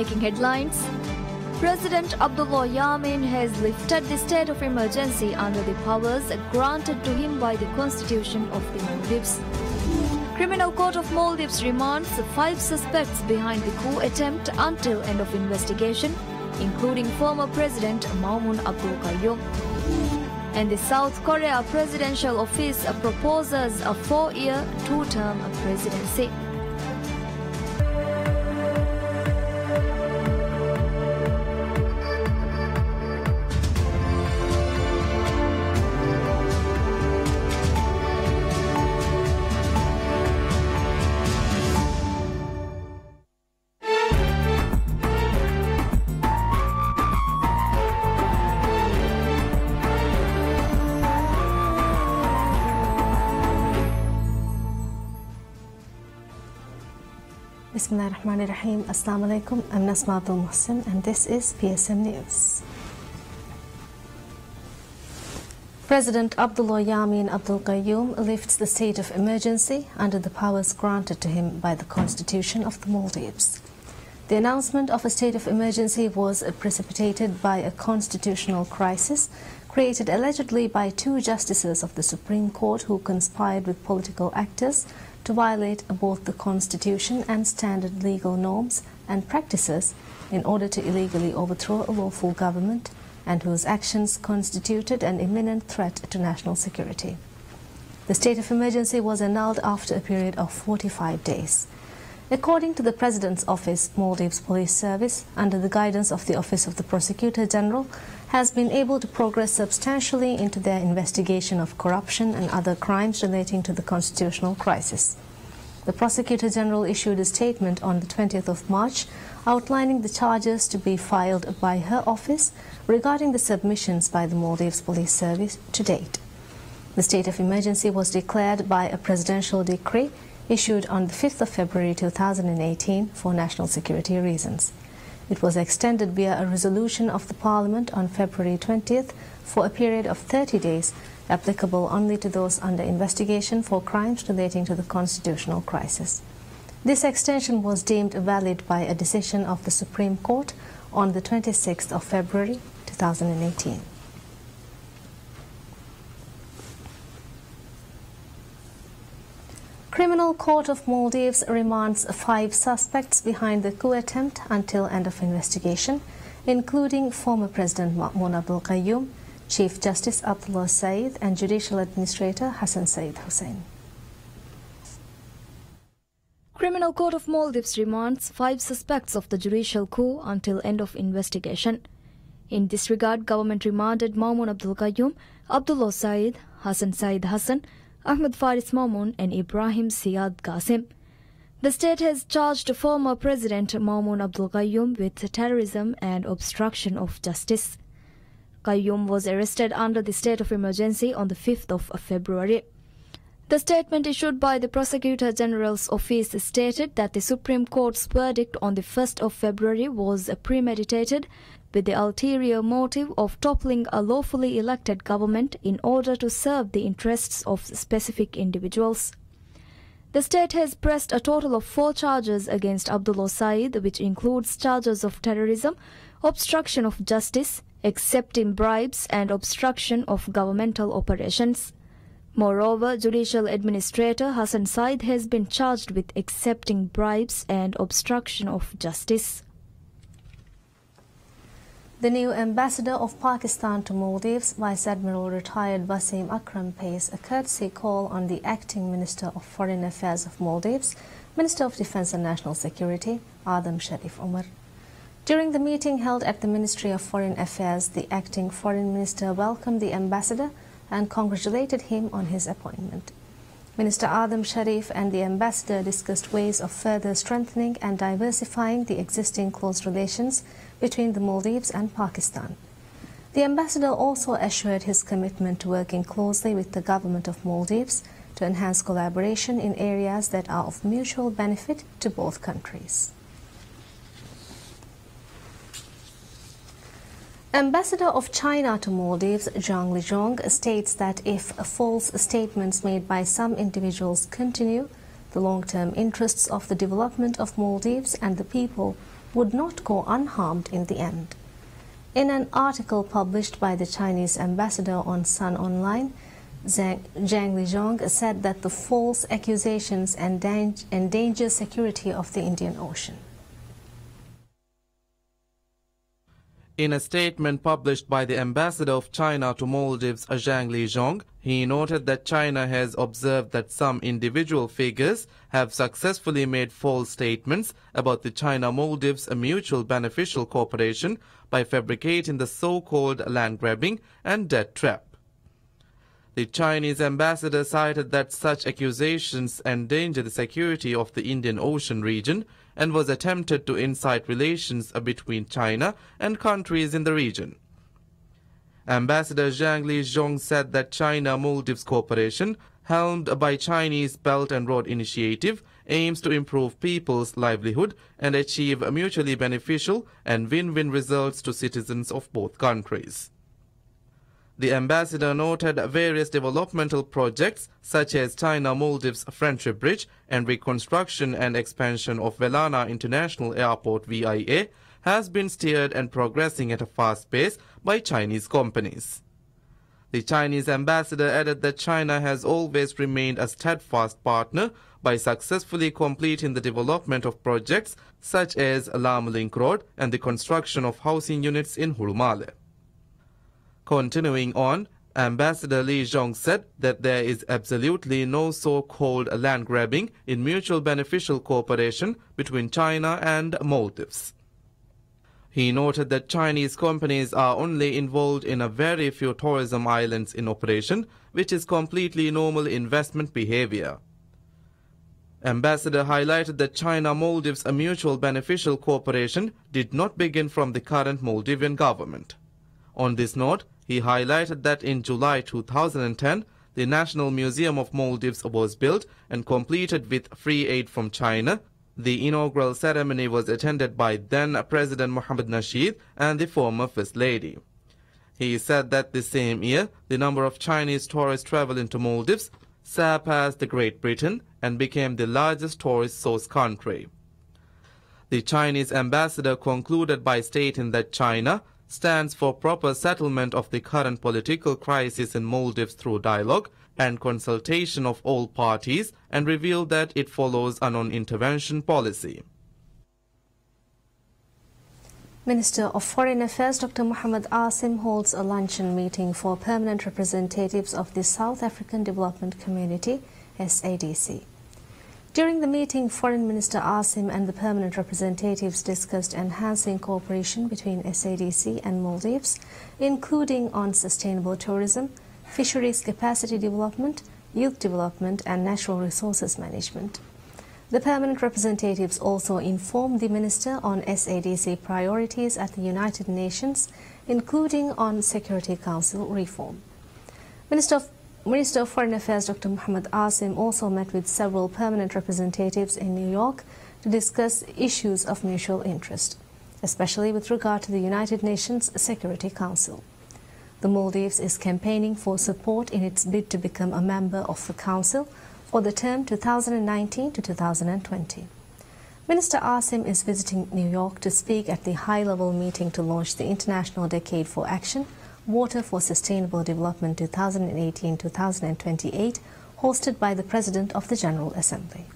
making headlines. President Abdullah Yameen has lifted the state of emergency under the powers granted to him by the Constitution of the Maldives. Criminal Court of Maldives remands 5 suspects behind the coup attempt until end of investigation, including former President Maumoon Abdul Qayyum. And the South Korea Presidential Office proposes a 4-year, 2-term presidency. Bismillahirrahmanirrahim. Assalamu alaikum. I'm Nasma Abdul Muhsin and this is PSM News. President Abdullah Yameen Abdul Qayyum lifts the state of emergency under the powers granted to him by the Constitution of the Maldives. The announcement of a state of emergency was precipitated by a constitutional crisis created allegedly by 2 justices of the Supreme Court who conspired with political actors to violate both the Constitution and standard legal norms and practices in order to illegally overthrow a lawful government and whose actions constituted an imminent threat to national security. The state of emergency was annulled after a period of 45 days. According to the President's Office, Maldives Police Service, under the guidance of the Office of the Prosecutor General, has been able to progress substantially into their investigation of corruption and other crimes relating to the constitutional crisis. The Prosecutor General issued a statement on the 20th of March outlining the charges to be filed by her office regarding the submissions by the Maldives Police Service to date. The state of emergency was declared by a presidential decree issued on the 5th of February 2018 for national security reasons. It was extended via a resolution of the Parliament on February 20th for a period of 30 days, applicable only to those under investigation for crimes relating to the constitutional crisis. This extension was deemed valid by a decision of the Supreme Court on the 26th of February 2018. Criminal Court of Maldives remands 5 suspects behind the coup attempt until end of investigation, including former President Maumoon Abdul Qayyum, Chief Justice Abdullah Saeed and Judicial Administrator Hassan Saeed Hussain. Criminal Court of Maldives remands 5 suspects of the judicial coup until end of investigation. In this regard, government remanded Maumoon Abdul Qayyum, Abdullah Saeed, Hassan Saeed Hassan, Ahmed Faris Maumoon and Ibrahim Siad Qasim. The state has charged former President Maumoon Abdul Qayyum with terrorism and obstruction of justice. Qayyum was arrested under the state of emergency on the 5th of February. The statement issued by the Prosecutor General's office stated that the Supreme Court's verdict on the 1st of February was premeditated with the ulterior motive of toppling a lawfully elected government in order to serve the interests of specific individuals. The state has pressed a total of 4 charges against Abdullah Saeed, which includes charges of terrorism, obstruction of justice, accepting bribes and obstruction of governmental operations. Moreover, Judicial Administrator Hassan Saeed has been charged with accepting bribes and obstruction of justice. The new ambassador of Pakistan to Maldives, Vice Admiral retired Wasim Akram, pays a courtesy call on the acting Minister of Foreign Affairs of Maldives, Minister of Defence and National Security, Adam Sharif Umar. During the meeting held at the Ministry of Foreign Affairs, the acting Foreign Minister welcomed the ambassador and congratulated him on his appointment. Minister Adam Sharif and the ambassador discussed ways of further strengthening and diversifying the existing close relations between the Maldives and Pakistan. The ambassador also assured his commitment to working closely with the government of Maldives to enhance collaboration in areas that are of mutual benefit to both countries. Ambassador of China to Maldives, Zhang Lijong, states that if false statements made by some individuals continue, the long-term interests of the development of Maldives and the people would not go unharmed in the end. In an article published by the Chinese ambassador on Sun Online, Zhang Lijiang said that the false accusations endanger security of the Indian Ocean. In a statement published by the ambassador of China to Maldives, Zhang Lijiang, he noted that China has observed that some individual figures have successfully made false statements about the China-Maldives mutual beneficial cooperation by fabricating the so-called land grabbing and debt trap. The Chinese ambassador cited that such accusations endanger the security of the Indian Ocean region and was attempted to incite relations between China and countries in the region. Ambassador Zhang Lijiang said that China-Maldives cooperation, helmed by Chinese Belt and Road Initiative, aims to improve people's livelihood and achieve mutually beneficial and win-win results to citizens of both countries. The ambassador noted various developmental projects such as China-Maldives Friendship Bridge and reconstruction and expansion of Velana International Airport VIA has been steered and progressing at a fast pace by Chinese companies. The Chinese ambassador added that China has always remained a steadfast partner by successfully completing the development of projects such as Lam Link Road and the construction of housing units in Hurumale. Continuing on, Ambassador Lijiang said that there is absolutely no so-called land grabbing in mutual beneficial cooperation between China and Maldives. He noted that Chinese companies are only involved in a very few tourism islands in operation, which is completely normal investment behavior. Ambassador highlighted that China-Maldives mutual beneficial cooperation did not begin from the current Maldivian government. On this note, he highlighted that in July 2010, the National Museum of Maldives was built and completed with free aid from China. The inaugural ceremony was attended by then-President Mohammed Nasheed and the former First Lady. He said that the same year, the number of Chinese tourists traveling to Maldives surpassed the Great Britain and became the largest tourist source country. The Chinese ambassador concluded by stating that China stands for proper settlement of the current political crisis in Maldives through dialogue and consultation of all parties, and revealed that it follows a non-intervention policy. Minister of Foreign Affairs Dr. Muhammad Asim holds a luncheon meeting for permanent representatives of the South African Development Community, SADC. During the meeting, Foreign Minister Asim and the permanent representatives discussed enhancing cooperation between SADC and Maldives, including on sustainable tourism, fisheries capacity development, youth development and natural resources management. The permanent representatives also informed the Minister on SADC priorities at the United Nations, including on Security Council reform. Minister of Foreign Affairs Dr. Muhammad Asim also met with several permanent representatives in New York to discuss issues of mutual interest, especially with regard to the United Nations Security Council. The Maldives is campaigning for support in its bid to become a member of the Council for the term 2019 to 2020. Minister Asim is visiting New York to speak at the high-level meeting to launch the International Decade for Action, Water for Sustainable Development 2018-2028, hosted by the President of the General Assembly.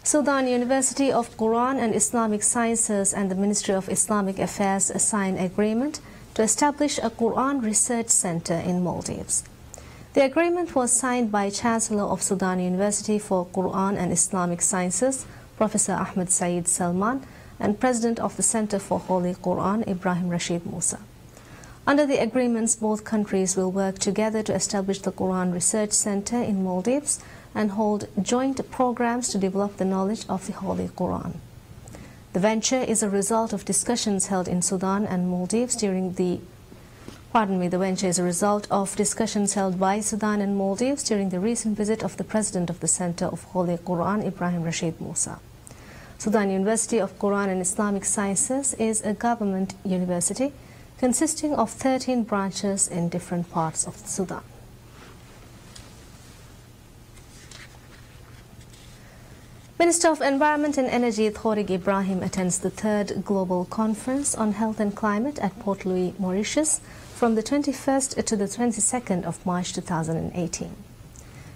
Sudan University of Quran and Islamic Sciences and the Ministry of Islamic Affairs signed agreement to establish a Quran Research Center in Maldives. The agreement was signed by Chancellor of Sudan University for Quran and Islamic Sciences, Professor Ahmed Saeed Salman, and President of the Center for Holy Quran, Ibrahim Rashid Musa. Under the agreements, both countries will work together to establish the Quran Research Center in Maldives and hold joint programs to develop the knowledge of the Holy Quran. The venture is a result of discussions held in Sudan and Maldives during the venture is a result of discussions held by Sudan and Maldives during the recent visit of the President of the Center of Holy Quran, Ibrahim Rashid Musa. Sudan University of Quran and Islamic Sciences is a government university consisting of 13 branches in different parts of Sudan. Minister of Environment and Energy Thorig Ibrahim attends the 3rd Global Conference on Health and Climate at Port Louis, Mauritius from the 21st to the 22nd of March 2018.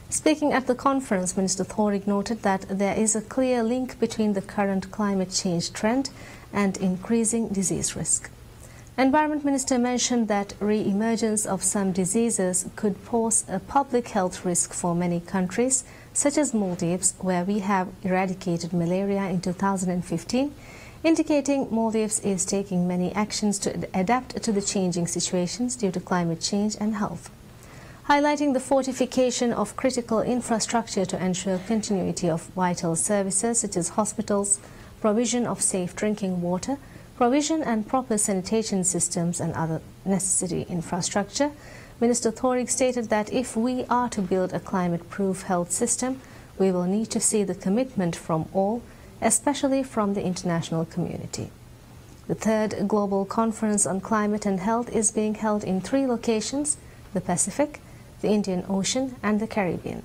Speaking at the conference, Minister Thorig noted that there is a clear link between the current climate change trend and increasing disease risk. Environment Minister mentioned that re-emergence of some diseases could pose a public health risk for many countries, such as Maldives, where we have eradicated malaria in 2015, indicating Maldives is taking many actions to adapt to the changing situations due to climate change and health. Highlighting the fortification of critical infrastructure to ensure continuity of vital services such as hospitals, provision of safe drinking water, provision and proper sanitation systems and other necessary infrastructure, Minister Thorig stated that if we are to build a climate-proof health system, we will need to see the commitment from all, especially from the international community. The 3rd Global Conference on Climate and Health is being held in 3 locations: the Pacific, the Indian Ocean and the Caribbean.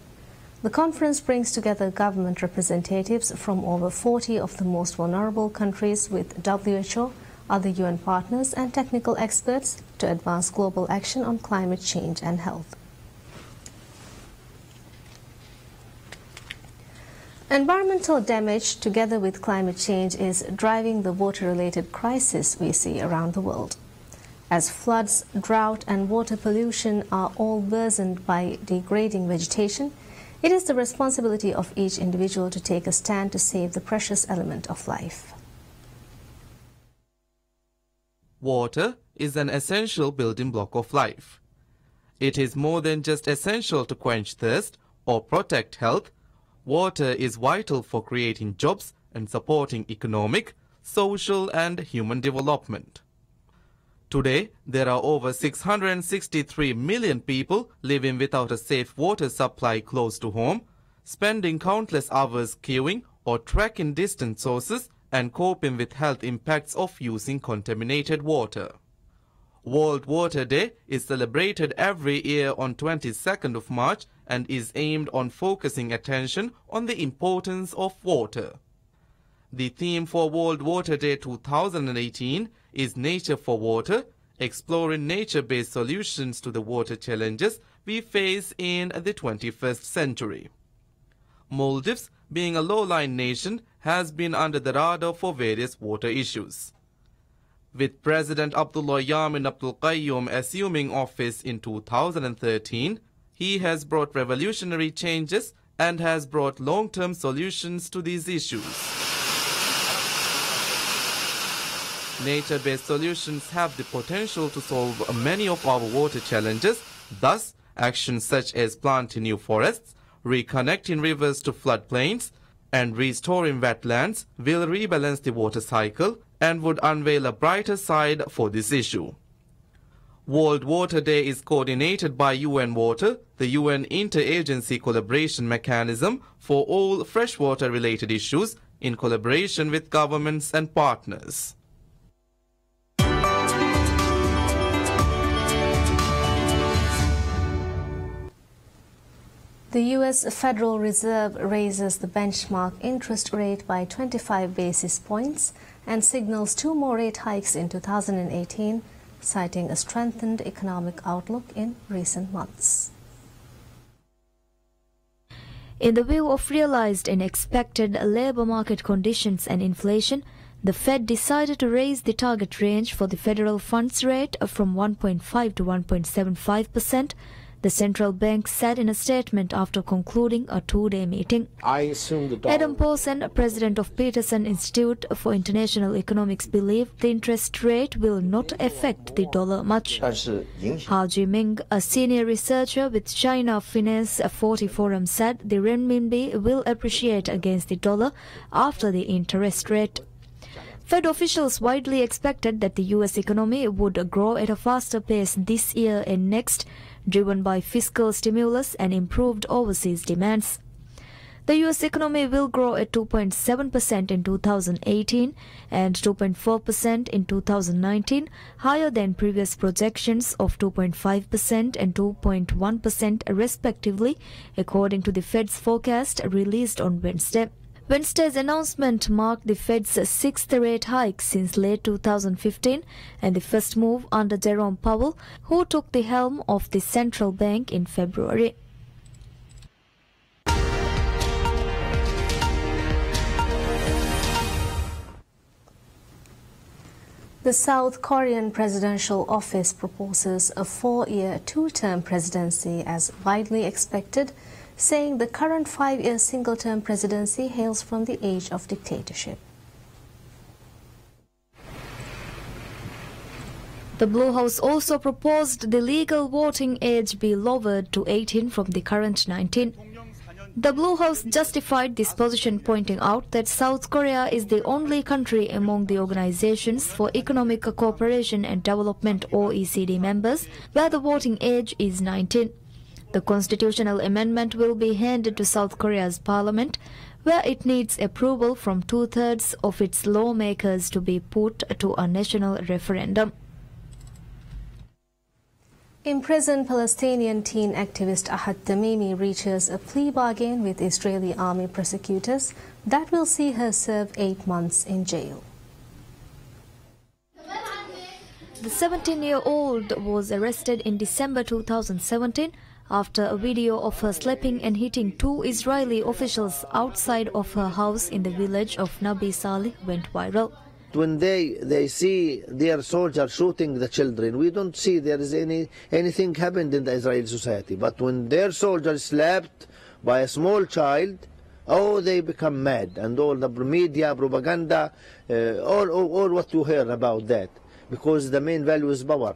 The conference brings together government representatives from over 40 of the most vulnerable countries with WHO, other UN partners and technical experts to advance global action on climate change and health. Environmental damage, together with climate change, is driving the water-related crisis we see around the world. As floods, drought and water pollution are all worsened by degrading vegetation, it is the responsibility of each individual to take a stand to save the precious element of life. Water is an essential building block of life. It is more than just essential to quench thirst or protect health. Water is vital for creating jobs and supporting economic, social and human development. Today, there are over 663 million people living without a safe water supply close to home, spending countless hours queuing or tracking distant sources and coping with health impacts of using contaminated water. World Water Day is celebrated every year on 22nd of March and is aimed on focusing attention on the importance of water. The theme for World Water Day 2018 is Nature for Water, exploring nature-based solutions to the water challenges we face in the 21st century. Maldives, being a low-lying nation, has been under the radar for various water issues. With President Abdullah Yamin Abdul Qayyum assuming office in 2013, he has brought revolutionary changes and has brought long-term solutions to these issues. Nature-based solutions have the potential to solve many of our water challenges. Thus, actions such as planting new forests, reconnecting rivers to floodplains, and restoring wetlands will rebalance the water cycle and would unveil a brighter side for this issue. World Water Day is coordinated by UN Water, the UN interagency collaboration mechanism for all freshwater-related issues in collaboration with governments and partners. The U.S. Federal Reserve raises the benchmark interest rate by 25 basis points and signals 2 more rate hikes in 2018, citing a strengthened economic outlook in recent months. In the view of realized and expected labor market conditions and inflation, the Fed decided to raise the target range for the federal funds rate from 1.5 to 1.75%. The central bank said in a statement after concluding a 2-day meeting. Adam Posen, president of Peterson Institute for International Economics, believed the interest rate will not affect the dollar much. Ha Jiming, a senior researcher with China Finance 40 Forum, said the renminbi will appreciate against the dollar after the interest rate. Fed officials widely expected that the U.S. economy would grow at a faster pace this year and next, driven by fiscal stimulus and improved overseas demands. The U.S. economy will grow at 2.7% in 2018 and 2.4% in 2019, higher than previous projections of 2.5% and 2.1% respectively, according to the Fed's forecast released on Wednesday. Wednesday's announcement marked the Fed's sixth rate hike since late 2015 and the first move under Jerome Powell, who took the helm of the central bank in February. The South Korean presidential office proposes a 4-year, 2-term presidency as widely expected, saying the current 5-year single-term presidency hails from the age of dictatorship. The Blue House also proposed the legal voting age be lowered to 18 from the current 19. The Blue House justified this position, pointing out that South Korea is the only country among the Organizations for Economic Cooperation and Development (OECD) members where the voting age is 19. The constitutional amendment will be handed to South Korea's parliament, where it needs approval from 2/3 of its lawmakers to be put to a national referendum. Imprisoned Palestinian teen activist Ahad Tamimi reaches a plea bargain with Israeli army prosecutors that will see her serve 8 months in jail. The 17-year-old was arrested in December 2017 after a video of her slapping and hitting 2 Israeli officials outside of her house in the village of Nabi Salih went viral. When they see their soldiers shooting the children, we don't see there is anything happened in the Israeli society. But when their soldiers slapped by a small child, oh, they become mad, and all the media, propaganda, all what you hear about that, because the main value is power.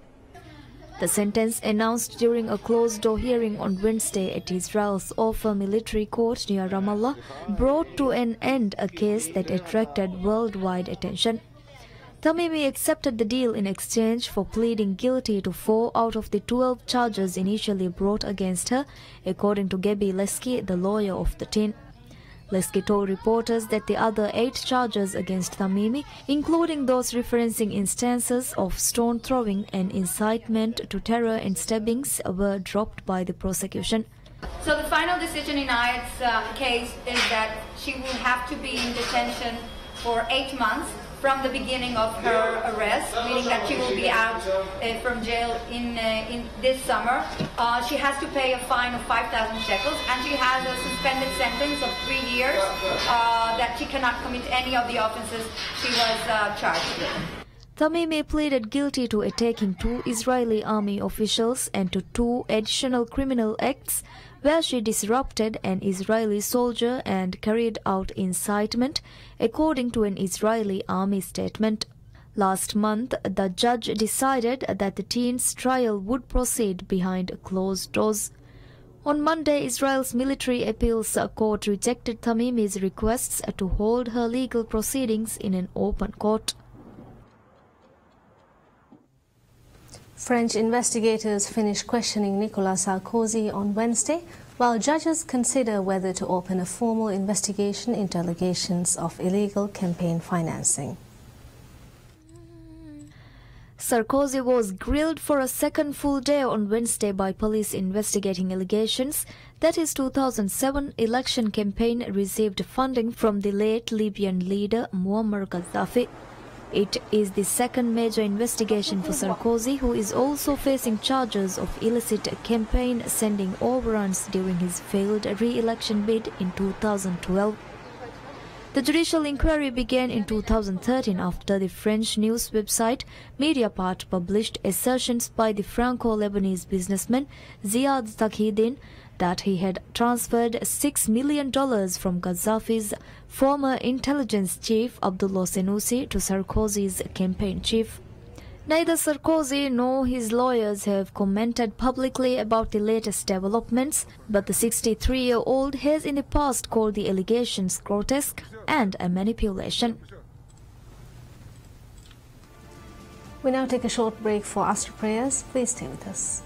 The sentence, announced during a closed-door hearing on Wednesday at Israel's Ofer military court near Ramallah, brought to an end a case that attracted worldwide attention. Tamimi accepted the deal in exchange for pleading guilty to 4 out of the 12 charges initially brought against her, according to Gaby Lesky, the lawyer of the teen. Lesky told reporters that the other 8 charges against Tamimi, including those referencing instances of stone throwing and incitement to terror and stabbings, were dropped by the prosecution. So the final decision in Ayad's case is that she will have to be in detention for 8 months from the beginning of her arrest, meaning that she will be out from jail in this summer. She has to pay a fine of 5,000 shekels, and she has a suspended sentence of 3 years that she cannot commit any of the offenses she was charged with. Tamimi pleaded guilty to attacking 2 Israeli army officials and to 2 additional criminal acts where she disrupted an Israeli soldier and carried out incitement, according to an Israeli army statement. Last month, the judge decided that the teen's trial would proceed behind closed doors. On Monday, Israel's military appeals court rejected Tamimi's requests to hold her legal proceedings in an open court. French investigators finished questioning Nicolas Sarkozy on Wednesday, while judges consider whether to open a formal investigation into allegations of illegal campaign financing. Sarkozy was grilled for a second full day on Wednesday by police investigating allegations that his 2007 election campaign received funding from the late Libyan leader Muammar Gaddafi. It is the second major investigation for Sarkozy, who is also facing charges of illicit campaign sending overruns during his failed re-election bid in 2012. The judicial inquiry began in 2013 after the French news website Mediapart published assertions by the Franco-Lebanese businessman Ziad Taqiyuddin that he had transferred $6 million from Gaddafi's former intelligence chief Abdullah Senussi to Sarkozy's campaign chief. Neither Sarkozy nor his lawyers have commented publicly about the latest developments, but the 63-year-old has in the past called the allegations grotesque and a manipulation. We now take a short break for Asr prayers. Please stay with us.